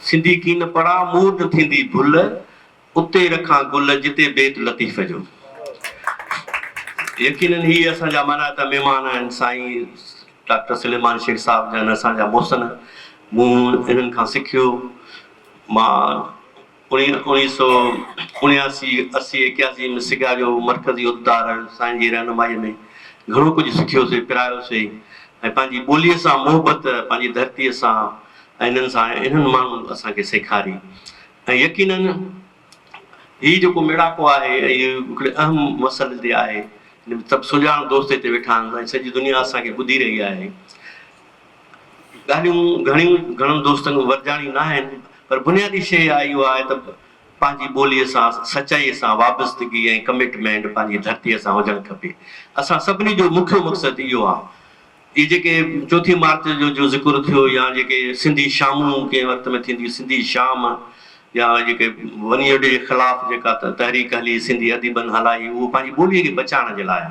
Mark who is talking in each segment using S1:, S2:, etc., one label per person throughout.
S1: सिंधी की न पढ़ा मूड थींदी भुल उते रखां गुल जिते बेत लतीफ़ जो। यकीनन ही असांजा माना त महिमान आहिनि साईं डॉक्टर सुलेमान शेख साहब जन असांजा मोहसिन। मूं इन्हनि खां सिखियो। मां 1979-80-81 में सिगा जो मरकज़ी उहिदेदार साईं जी रहनुमाईअ में घणो कुझु सिखियोसीं पिरायोसीं ऐं पंहिंजी ॿोलीअ सां मोहबत पंहिंजी धरतीअ सां ऐं इन्हनि माण्हुनि असांखे सेखारी। ऐं यकीनन हीउ जेको मेड़ाको आहे इहो हिकिड़े अहम मसइले ते आहे। सभु सुञाण दोस्त हिते वेठा आहिनि, सॼी दुनिया असांखे ॿुधी रही आहे। ॻाल्हियूं घणनि दोस्तनि वरजाणी न आहिनि, पर बुनियादी शइ आहे इहो आहे त पंहिंजी ॿोलीअ सां सचाईअ सां वाबस्तगी ऐं कमिटमेंट पंहिंजी धरतीअ सां हुजणु खपे। असां सभिनी जो मुख्य मक़सदु इहो आहे। इहे जेके 4 मार्च जो ज़िक्र थियो या जेके सिंधी शामूं कंहिं वक़्त में थींदियूं, सिंधी शाम या जेके वनी अॾे जे ख़िलाफ़ु जेका तहरीक हली सिंधी अदीबनि हलाई, उहो पंहिंजी ॿोलीअ खे बचाइण जे लाइ।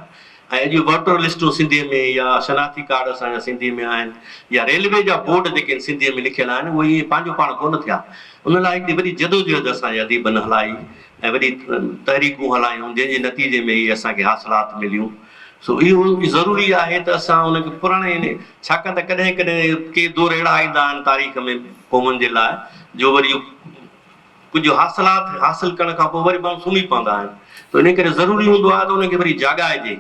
S1: ऐं अॼु वोटर लिस्टूं सिंधीअ में या शनाख़ती कार्ड असांजा सिंधीअ में आहिनि या रेलवे जा बोर्ड जेके सिंधीअ में लिखियल आहिनि उहे ईअं पंहिंजो पाण कोन थिया। उन लाइ हिकिड़ी वॾी जदोजहद असांजे अदीबनि हलाई ऐं वॾी तहरीकूं हलायूं जंहिंजे नतीजे में इहे असांखे हासिलात मिलियूं। सो इहो ज़रूरी आहे त असां उनखे पुराणे, छाकाणि त कॾहिं कॾहिं के दौर अहिड़ा ईंदा आहिनि तारीख़ में क़ौमुनि जे लाइ जो वरी कुझु हासिलात हासिलु करण खां पोइ वरी माण्हू सुम्ही पवंदा आहिनि। त इन करे ज़रूरी हूंदो आहे त उनखे वरी जाॻाइजे।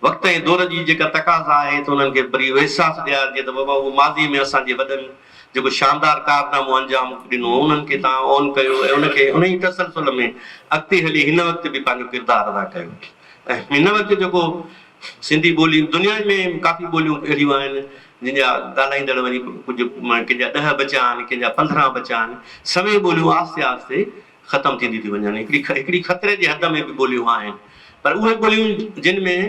S1: वक़्त ऐं दौर जी जेका तक़ाज़ा आहे त उन्हनि खे वरी अहसासु ॾियारिजे त बाबा उहो माज़ी में असांजे वॾनि जेको शानदार कारनामो अंजाम ॾिनो उन्हनि खे तव्हां ऑन कयो ऐं उनखे उन ई तसलसल में अॻिते हली हिन वक़्तु बि पंहिंजो किरदारु अदा कयो। ऐं हिन वक़्तु जेको सिंधी ॿोली, दुनिया में काफ़ी ॿोलियूं अहिड़ियूं आहिनि जिन जा ॻाल्हाईंदड़ वरी कुझु कंहिंजा 10 बचा आहिनि, कंहिंजा 15 बचा आहिनि। सभई ॿोलियूं आहिस्ते आहिस्ते ख़तमु थींदी थियूं वञनि। हिकिड़ी ख़तरे जे हद में बि ॿोलियूं आहिनि, पर उहे ॿोलियूं जिन में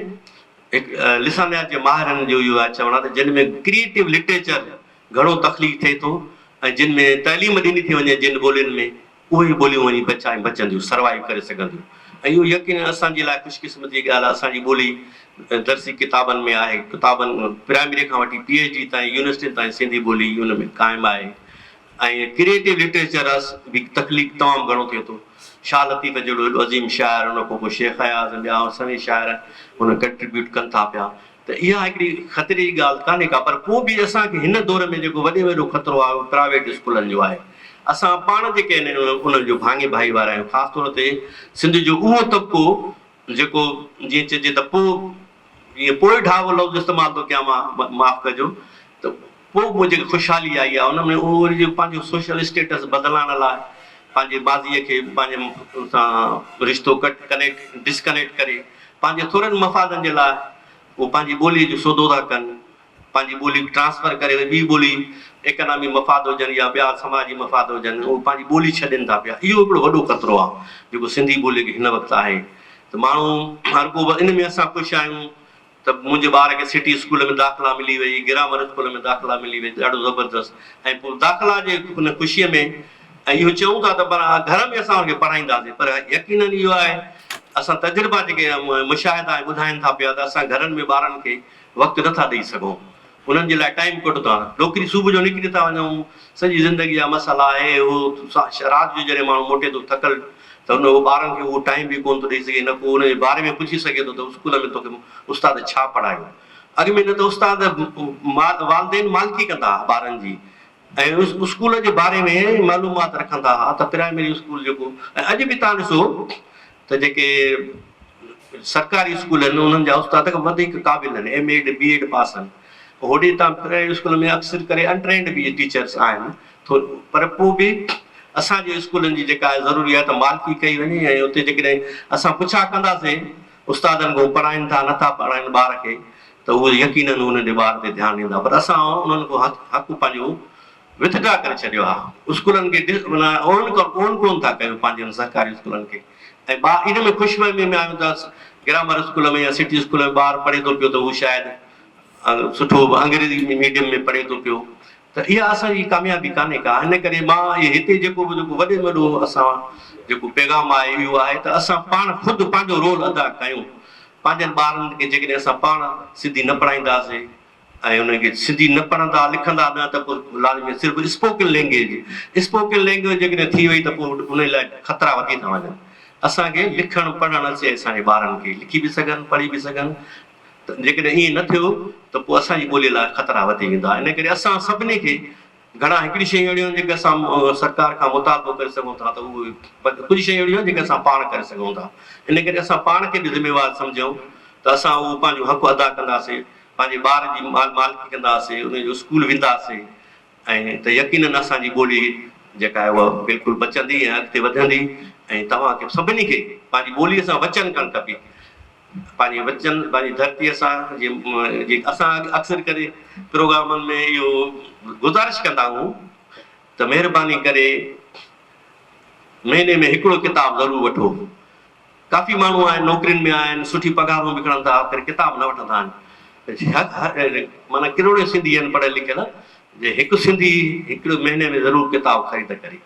S1: लिसानियात जे माहिरनि जो इहो आहे चवणु त जिन में क्रिएटिव लिटरेचर घणो तख़लीक़ थिए थो ऐं जिन में तइलीम ॾिनी थी वञे जिन ॿोलियुनि में, उहे ॿोलियूं वञी बचंदियूं, सर्वाइव करे सघंदियूं। ऐं इहो यकीन असांजे लाइ ख़ुशकिस्मती जी ॻाल्हि आहे। असांजी ॿोली दर्सी किताबनि में आहे, किताबनि प्राइमरी खां वठी PhD ताईं यूनिवर्सिटी ताईं सिंधी ॿोली हुन में क़ाइमु आहे। ऐं क्रिएटिव लिटरेचर बि तख़लीक़ तमामु घणो थिए थो। शाह लतीफ़ जहिड़ो एॾो अज़ीम शाइर, उन खां पोइ शेख हयाज़ ॿिया सभई शाइर हुन कंट्रीब्यूट कनि था पिया। त इहा हिकिड़ी ख़तरे जी ॻाल्हि कान्हे का, पर पोइ बि असांखे हिन दौर में जेको वॾे में वॾो ख़तरो आहे उहो प्राइवेट स्कूलनि जो आहे। असां पाण जेके आहिनि उन्हनि जो भाङे भाई वारा आहियूं। ख़ासि तौर ते सिंध जो उहो तबिको जेको जीअं चइजे त पोइ ईअं पोइ ढाहो लफ़्ज़ इस्तेमालु थो कयां, मां माफ़ु कजो, त पोइ उहो जेकी ख़ुशहाली आई आहे उन में उहो वरी पंहिंजो सोशल स्टेटस बदिलाइण लाइ पंहिंजे माज़ीअ खे पंहिंजे सां रिश्तो डिस्कनेक्ट करे पंहिंजे थोरनि मफ़ादनि जे लाइ उहो पंहिंजी ॿोलीअ जो सौदो था कनि, पंहिंजी ॿोली ट्रांसफर करे ॿी ॿोली इकनॉमी मफ़ाद हुजनि या ॿिया समाजी मफ़ाद हुजनि, उहो पंहिंजी ॿोली छॾनि था पिया। इहो हिकिड़ो वॾो ख़तरो आहे जेको सिंधी ॿोलीअ खे हिन वक़्तु आहे। त माण्हू हर को इन में असां ख़ुशि आहियूं त मुंहिंजे ॿार खे सिटी स्कूल में दाख़िला मिली वई, ग्रामर स्कूल में दाख़िला मिली वई, ॾाढो ज़बरदस्तु। ऐं पोइ दाख़िला जे हुन ख़ुशीअ में ऐं इहो चऊं था त पर घर में असां हुनखे पढ़ाईंदासीं, पर यकीनन इहो आहे असां तजुर्बा जेके मुशाहिदा ॿुधाइनि था पिया त असां घरनि में ॿारनि खे वक़्तु नथा ॾेई सघूं, उन्हनि जे लाइ टाइम कोन था। नौकिरी सुबुह जो निकिरी था वञूं, सॼी ज़िंदगी जा मसाला आहे उहो, राति जो जॾहिं माण्हू मोटे थो थकल त उन ॿारनि खे उहो टाइम बि कोन थो ॾेई सघे, न को उनजे बारे में पुछी सघे थो त स्कूल में तोखे उस्ताद छा पढ़ायो। अॻु में न त उस्ताद वालदेन मालिकी कंदा हुआ ॿारनि जी ऐं स्कूल जे बारे में मालूमात रखंदा हुआ त प्राइमरी स्कूल जेको। ऐं अॼु बि तव्हां ॾिसो त जेके सरकारी स्कूल आहिनि उन्हनि जा उस्ताद वधीक क़ाबिल आहिनि, MA BEd पास आहिनि। होॾे तव्हां प्राइवेट स्कूल में अक्सर करे अनट्रेंड बि टीचर्स आहिनि पर पोइ बि असांजे स्कूलनि जी जेका आहे ज़रूरी आहे त मालिकी कई वञे ऐं उते जेकॾहिं असां पुछा कंदासीं उस्तादनि खां पढ़ाइनि था नथा पढ़ाइनि ॿार खे त उहे यकीननि हुन जे ॿार ते ध्यानु ॾींदा, पर असां उन्हनि खां हक़ु पंहिंजो विथड्रा करे छॾियो आहे। स्कूलनि खे ओन कोन था कयूं पंहिंजे सरकारी स्कूलनि खे। ऐं ॿार इन में ख़ुशफ़हमी में आहियूं त ग्रामर स्कूल में या सिटी स्कूल में ॿार पढ़े थो पियो त हू शायदि सुठो अंग्रेज़ी मीडियम में पढ़े थो पियो, त इहा असांजी कामयाबी कान्हे का। हिन करे मां हिते जेको वॾे में वॾो असां जेको पैगाम आहे इहो आहे त असां पाण ख़ुदि पंहिंजो रोल अदा कयूं। पंहिंजनि ॿारनि खे जेकॾहिं असां पाण सिंधी न पढ़ाईंदासीं ऐं उनखे सिंधी न पढ़ंदा लिखंदा न त पोइ लाज़मी सिर्फ़ु स्पोकन लैंग्वेज जेकॾहिं थी वई त पोइ उन लाइ ख़तरा वधी था वञनि। असांखे लिखणु पढ़णु अचे असांजे ॿारनि खे लिखी बि सघनि पढ़ी बि सघनि, त जेकॾहिं ईअं न थियो त पोइ असांजी ॿोलीअ लाइ ख़तरा वधी वेंदा। इन करे असां सभिनी खे घणा हिकिड़ी शयूं अहिड़ियूं आहिनि जेके असां सरकार खां मुतालबो करे सघूं था, त उहे कुझु शयूं अहिड़ियूं आहिनि जेके असां पाण करे सघूं था। इन करे असां पाण खे बि ज़िम्मेवार सम्झूं त असां उहो पंहिंजो हक़ु अदा कंदासीं, पंहिंजे ॿार जी मालिकी कंदासीं, उनजो स्कूल वेंदासीं, ऐं त यकीननि असांजी ॿोली जेका आहे उहा बिल्कुलु बचंदी ऐं अॻिते वधंदी। ऐं तव्हांखे सभिनी खे पंहिंजी ॿोलीअ सां वचन करणु खपे, पंहिंजे वचन पंहिंजी धरतीअ सां। जीअं असां अक्सर करे प्रोग्रामनि में इहो गुज़ारिश कंदा आहियूं त महिरबानी करे महीने में हिकिड़ो किताबु ज़रूरु वठो। काफ़ी माण्हू आहिनि नौकरियुनि में आहिनि, सुठी पघारूं बि खणनि था, पर किताब न वठंदा आहिनि। माना किरोड़े सिंधी आहिनि पढ़ियल लिखियल, जे हिकु सिंधी हिकिड़ो महीने में ज़रूरु किताब ख़रीद करे।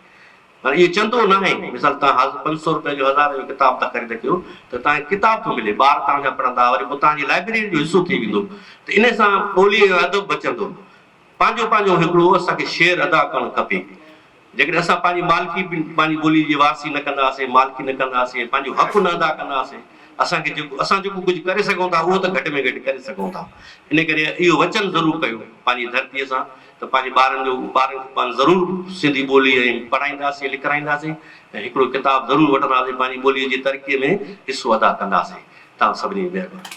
S1: माना इहो चंदो न आहे, मिसाल तव्हां 500 रुपए जो 1000 जो किताब था ख़रीद कयो त तव्हांखे किताब थो मिले, ॿार तव्हांजा पढ़ंदा, वरी पोइ तव्हांजी लाइब्रेरी जो हिसो थी वेंदो। त इन सां ॿोलीअ जो अदब बचंदो। पंहिंजो पंहिंजो हिकिड़ो असांखे शेयर अदा करणु खपे। जेकॾहिं असां पंहिंजी मालिकी पंहिंजी ॿोली जी वारसी न कंदासीं, मालिकी न कंदासीं, पंहिंजो हक़ु न अदा कंदासीं, असांखे जेको कुझु करे सघूं था उहो त घटि में घटि करे सघूं था। इन करे इहो वचन ज़रूरु कयो पंहिंजी धरतीअ सां त पंहिंजे ॿारनि खे ज़रूरु सिंधी ॿोली ऐं पढ़ाईंदासीं लिखाईंदासीं, ऐं हिकिड़ो किताब ज़रूरु वठंदासीं, पंहिंजी ॿोलीअ जी तरक़ीअ में हिसो अदा कंदासीं। तव्हां सभिनी महिरबानी।